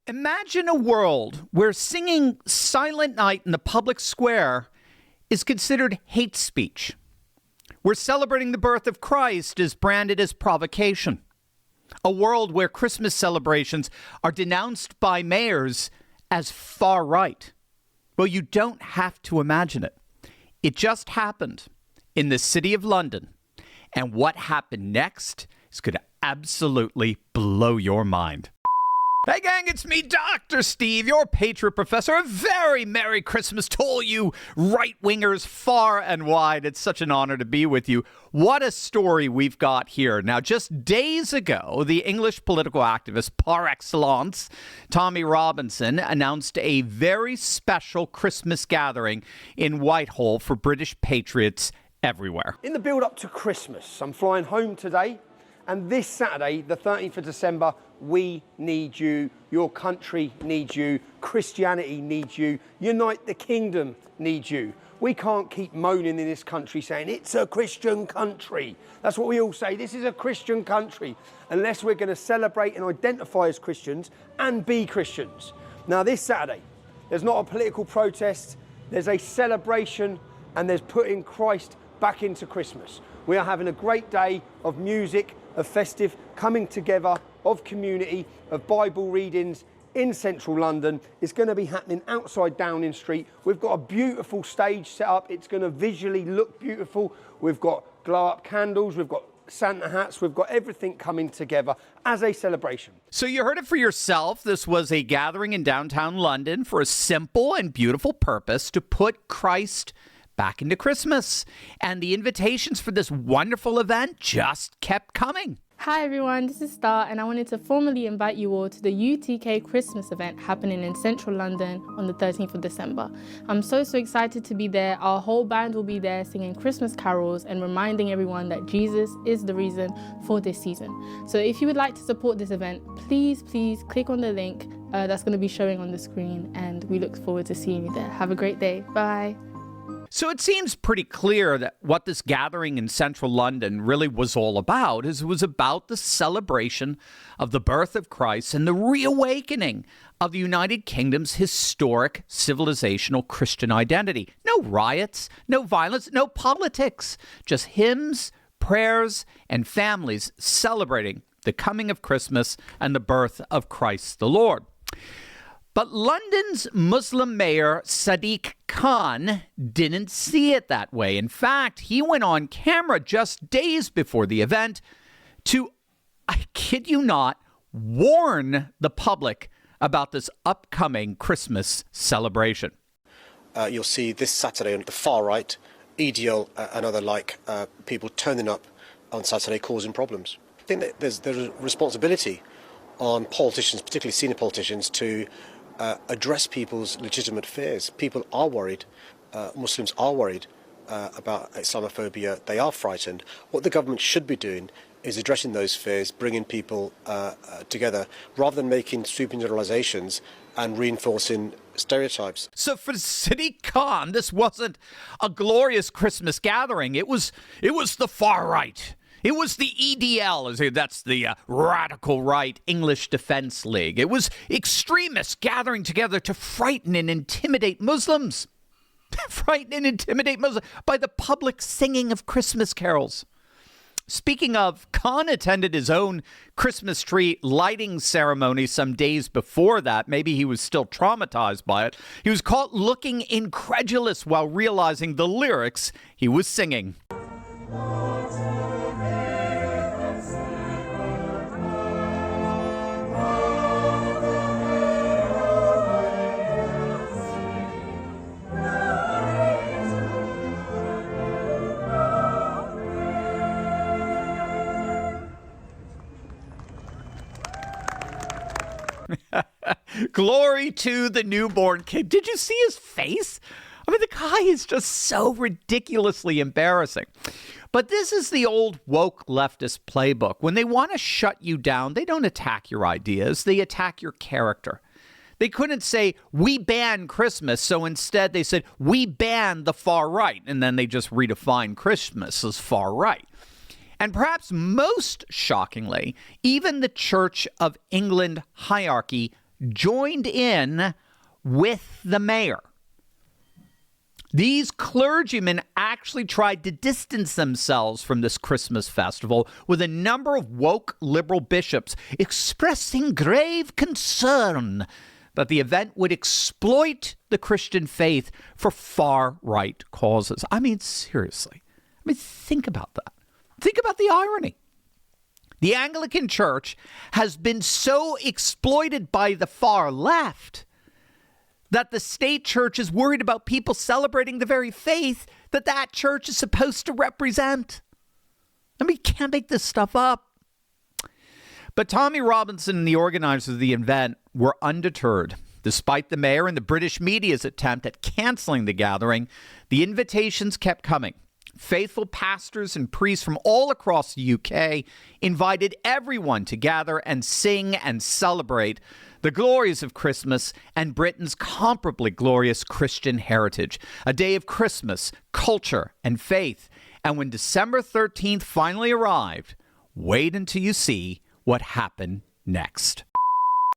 Imagine a world where singing Silent Night in the public square is considered hate speech, where celebrating the birth of Christ is branded as provocation. A world where Christmas celebrations are denounced by mayors as far right. Well, you don't have to imagine it. It just happened in the city of London. And what happened next is going to absolutely blow your mind. Hey gang, it's me, Dr. Steve, your Patriot Professor. A very Merry Christmas to all you right-wingers far and wide. It's such an honor to be with you. What a story we've got here. Now, just days ago, the English political activist par excellence, Tommy Robinson, announced a very special Christmas gathering in Whitehall for British patriots everywhere. In the build-up to Christmas, I'm flying home today. And this Saturday, the 13th of December, we need you. Your country needs you. Christianity needs you. Unite the Kingdom needs you. We can't keep moaning in this country saying, it's a Christian country. That's what we all say. This is a Christian country. Unless we're going to celebrate and identify as Christians and be Christians. Now, this Saturday, there's not a political protest. There's a celebration and there's putting Christ back into Christmas. We are having a great day of music, of festive coming together, of community, of Bible readings in central London. It's going to be happening outside Downing Street. We've got a beautiful stage set up. It's going to visually look beautiful. We've got glow-up candles. We've got Santa hats. We've got everything coming together as a celebration. So you heard it for yourself. This was a gathering in downtown London for a simple and beautiful purpose to put Christ back into Christmas. And the invitations for this wonderful event just kept coming. Hi everyone, this is Star and I wanted to formally invite you all to the UTK Christmas event happening in central London on the 13th of December. I'm so excited to be there. Our whole band will be there singing Christmas carols and reminding everyone that Jesus is the reason for this season. So if you would like to support this event, please click on the link that's going to be showing on the screen, and we look forward to seeing you there. Have a great day. Bye. So it seems pretty clear that what this gathering in central London really was all about is it was about the celebration of the birth of Christ and the reawakening of the United Kingdom's historic civilizational Christian identity. No riots, no violence, no politics, just hymns, prayers, and families celebrating the coming of Christmas and the birth of Christ the Lord. But London's Muslim mayor, Sadiq Khan, didn't see it that way. In fact, he went on camera just days before the event to, I kid you not, warn the public about this upcoming Christmas celebration. You'll see this Saturday on the far right, EDL and other people turning up on Saturday causing problems. I think that there's a responsibility on politicians, particularly senior politicians, to address people's legitimate fears. People are worried. Muslims are worried about Islamophobia. They are frightened. What the government should be doing is addressing those fears, bringing people together, rather than making sweeping generalizations and reinforcing stereotypes. So for Sadiq Khan, this wasn't a glorious Christmas gathering. It was the far right. It was the EDL, that's the Radical Right English Defense League. It was extremists gathering together to frighten and intimidate Muslims. Frighten and intimidate Muslims by the public singing of Christmas carols. Speaking of, Khan attended his own Christmas tree lighting ceremony some days before that. Maybe he was still traumatized by it. He was caught looking incredulous while realizing the lyrics he was singing. Glory to the newborn king. Did you see his face? I mean, the guy is just so ridiculously embarrassing. But this is the old woke leftist playbook. When they want to shut you down, they don't attack your ideas. They attack your character. They couldn't say, we ban Christmas. So instead they said, we ban the far right. And then they just redefined Christmas as far right. And perhaps most shockingly, even the Church of England hierarchy joined in with the mayor. These clergymen actually tried to distance themselves from this Christmas festival, with a number of woke liberal bishops expressing grave concern that the event would exploit the Christian faith for far-right causes. I mean, seriously. I mean, think about that. Think about the irony. The Anglican Church has been so exploited by the far left that the state church is worried about people celebrating the very faith that that church is supposed to represent. I mean, you can't make this stuff up. But Tommy Robinson and the organizers of the event were undeterred. Despite the mayor and the British media's attempt at canceling the gathering, the invitations kept coming. Faithful pastors and priests from all across the UK invited everyone to gather and sing and celebrate the glories of Christmas and Britain's comparably glorious Christian heritage. A day of Christmas, culture, and faith. And when December 13th finally arrived, wait until you see what happened next.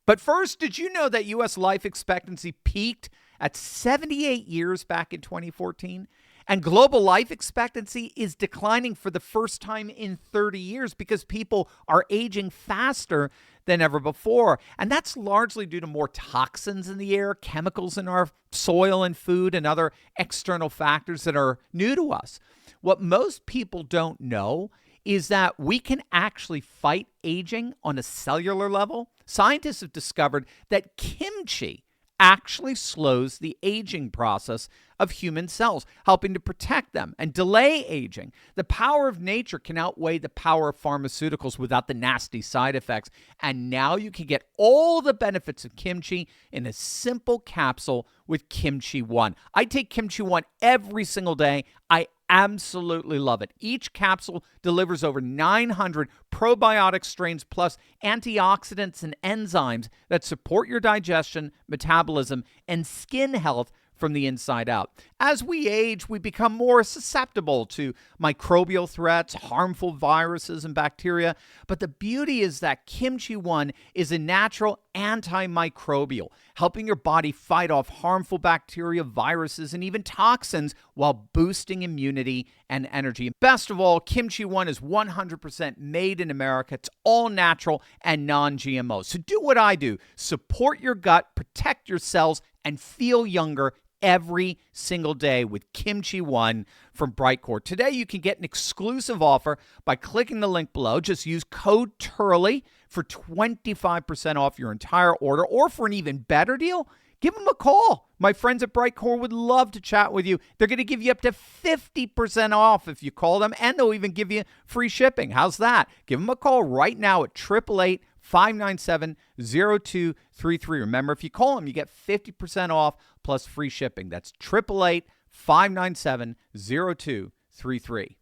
But first, did you know that U.S. life expectancy peaked at 78 years back in 2014? And global life expectancy is declining for the first time in 30 years because people are aging faster than ever before. And that's largely due to more toxins in the air, chemicals in our soil and food, and other external factors that are new to us. What most people don't know is that we can actually fight aging on a cellular level. Scientists have discovered that kimchi actually slows the aging process of human cells, helping to protect them and delay aging. The power of nature can outweigh the power of pharmaceuticals without the nasty side effects. And now you can get all the benefits of kimchi in a simple capsule with Kimchi One. I take Kimchi One every single day. I absolutely love it. Each capsule delivers over 900 probiotic strains plus antioxidants and enzymes that support your digestion, metabolism, and skin health from the inside out. As we age, we become more susceptible to microbial threats, harmful viruses and bacteria. But the beauty is that Kimchi One is a natural antimicrobial, helping your body fight off harmful bacteria, viruses, and even toxins while boosting immunity and energy. Best of all, Kimchi One is 100% made in America. It's all natural and non-GMO. So do what I do. Support your gut, protect your cells, and feel younger every single day with Kimchi One from Brightcore. Today, you can get an exclusive offer by clicking the link below. Just use code Turley for 25% off your entire order, or for an even better deal, give them a call. My friends at Brightcore would love to chat with you. They're going to give you up to 50% off if you call them, and they'll even give you free shipping. How's that? Give them a call right now at 888-597-0233. Remember, if you call them, you get 50% off plus free shipping. That's 888-597-0233.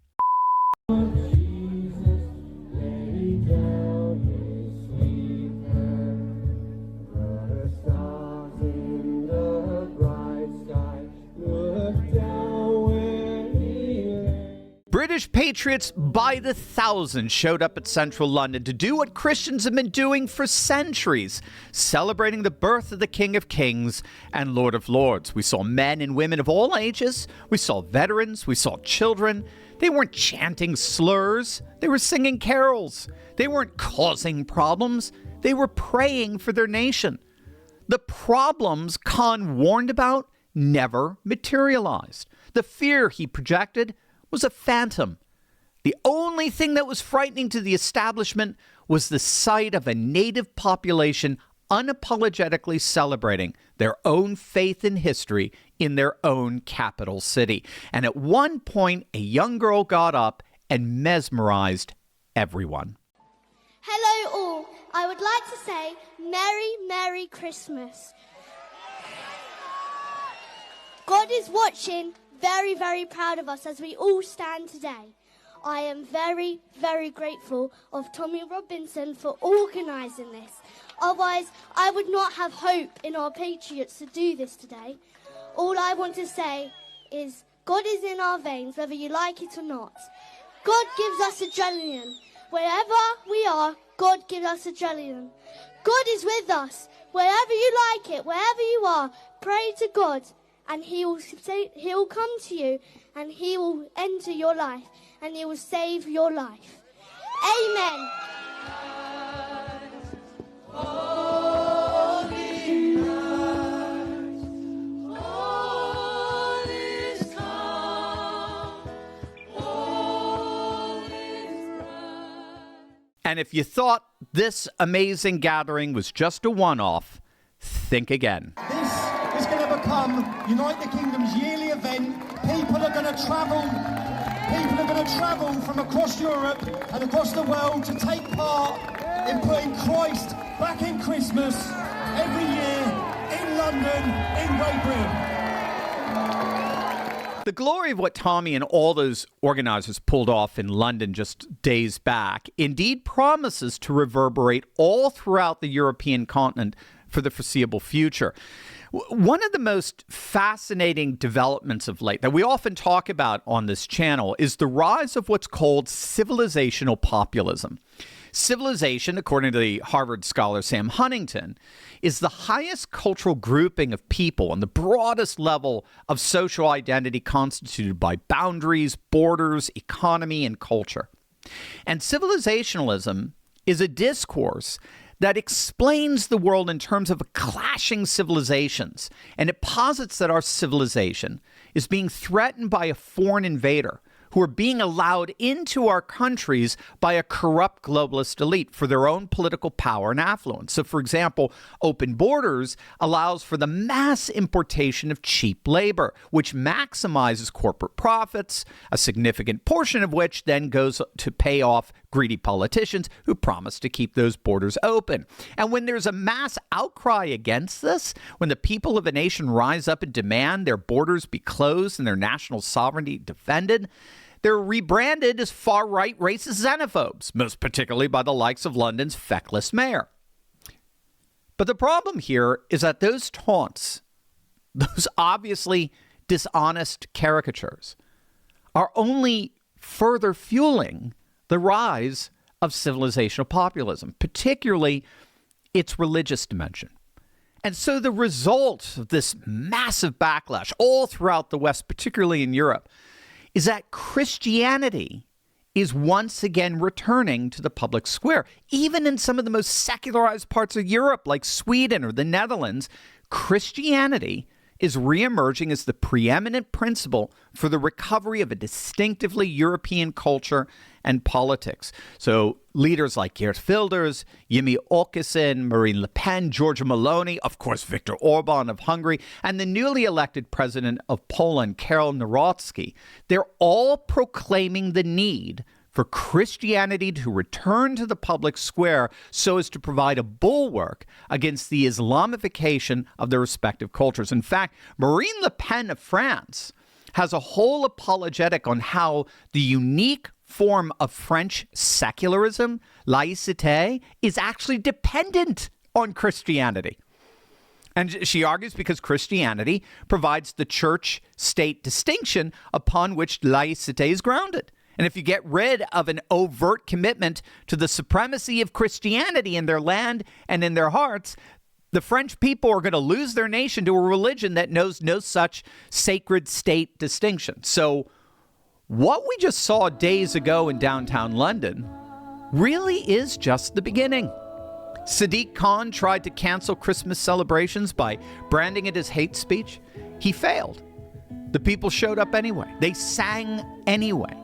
British patriots by the thousands showed up at central London to do what Christians have been doing for centuries, celebrating the birth of the King of Kings and Lord of Lords. We saw men and women of all ages. We saw veterans. We saw children. They weren't chanting slurs. They were singing carols. They weren't causing problems. They were praying for their nation. The problems Khan warned about never materialized. The fear he projected was a phantom. The only thing that was frightening to the establishment was the sight of a native population unapologetically celebrating their own faith and history in their own capital city. And at one point, a young girl got up and mesmerized everyone. Hello all. I would like to say Merry, Merry Christmas. God is watching, very, very proud of us as we all stand today. I am very, very grateful of Tommy Robinson for organising this. Otherwise, I would not have hope in our patriots to do this today. All I want to say is God is in our veins, whether you like it or not. God gives us adrenaline. Wherever we are, God gives us adrenaline. God is with us. Wherever you like it, wherever you are, pray to God, and He will come to you, and He will enter your life, and He will save your life. Amen. And if you thought this amazing gathering was just a one-off, think again. This is going to become Unite the Kingdom's yearly event. People are going to travel from across Europe and across the world to take part in putting Christ back in Christmas every year in London, in Great Britain. The glory of what Tommy and all those organizers pulled off in London just days back indeed promises to reverberate all throughout the European continent for the foreseeable future. One of the most fascinating developments of late that we often talk about on this channel is the rise of what's called civilizational populism. Civilization, according to the Harvard scholar Sam Huntington, is the highest cultural grouping of people on the broadest level of social identity constituted by boundaries, borders, economy, and culture. And civilizationalism is a discourse that explains the world in terms of clashing civilizations, and it posits that our civilization is being threatened by a foreign invader who are being allowed into our countries by a corrupt globalist elite for their own political power and affluence. So, for example, open borders allows for the mass importation of cheap labor, which maximizes corporate profits, a significant portion of which then goes to pay off greedy politicians who promise to keep those borders open. And when there's a mass outcry against this, when the people of a nation rise up and demand their borders be closed and their national sovereignty defended, they're rebranded as far-right racist xenophobes, most particularly by the likes of London's feckless mayor. But the problem here is that those taunts, those obviously dishonest caricatures, are only further fueling the rise of civilizational populism, particularly its religious dimension. And so the result of this massive backlash all throughout the West, particularly in Europe, is that Christianity is once again returning to the public square. Even in some of the most secularized parts of Europe, like Sweden or the Netherlands, Christianity is reemerging as the preeminent principle for the recovery of a distinctively European culture and politics. So leaders like Geert Wilders, Jimmie Åkesson, Marine Le Pen, Giorgia Meloni, of course Viktor Orban of Hungary, and the newly elected president of Poland, Karol Nawrocki, they're all proclaiming the need for Christianity to return to the public square so as to provide a bulwark against the Islamification of their respective cultures. In fact, Marine Le Pen of France has a whole apologetic on how the unique form of French secularism, laïcité, is actually dependent on Christianity. And she argues because Christianity provides the church-state distinction upon which laïcité is grounded. And if you get rid of an overt commitment to the supremacy of Christianity in their land and in their hearts, the French people are going to lose their nation to a religion that knows no such sacred state distinction. So what we just saw days ago in downtown London really is just the beginning. Sadiq Khan tried to cancel Christmas celebrations by branding it as hate speech. He failed. The people showed up anyway. They sang anyway.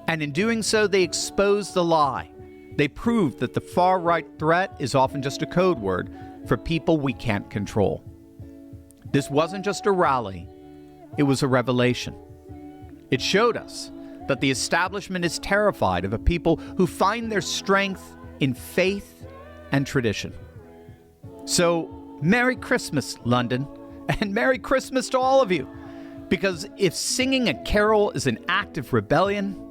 And in doing so, they exposed the lie. They proved that the far-right threat is often just a code word for people we can't control. This wasn't just a rally. It was a revelation. It showed us that the establishment is terrified of a people who find their strength in faith and tradition. So, Merry Christmas, London, and Merry Christmas to all of you. Because if singing a carol is an act of rebellion,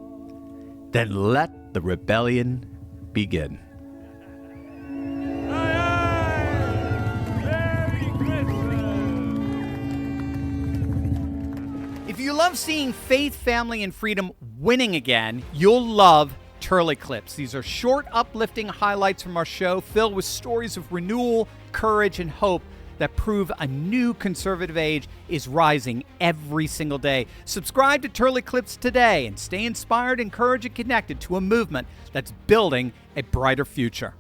then let the rebellion begin. If you love seeing faith, family, and freedom winning again, you'll love Turley Clips. These are short, uplifting highlights from our show filled with stories of renewal, courage, and hope that prove a new conservative age is rising every single day. Subscribe to Turley Clips today and stay inspired, encouraged, and connected to a movement that's building a brighter future.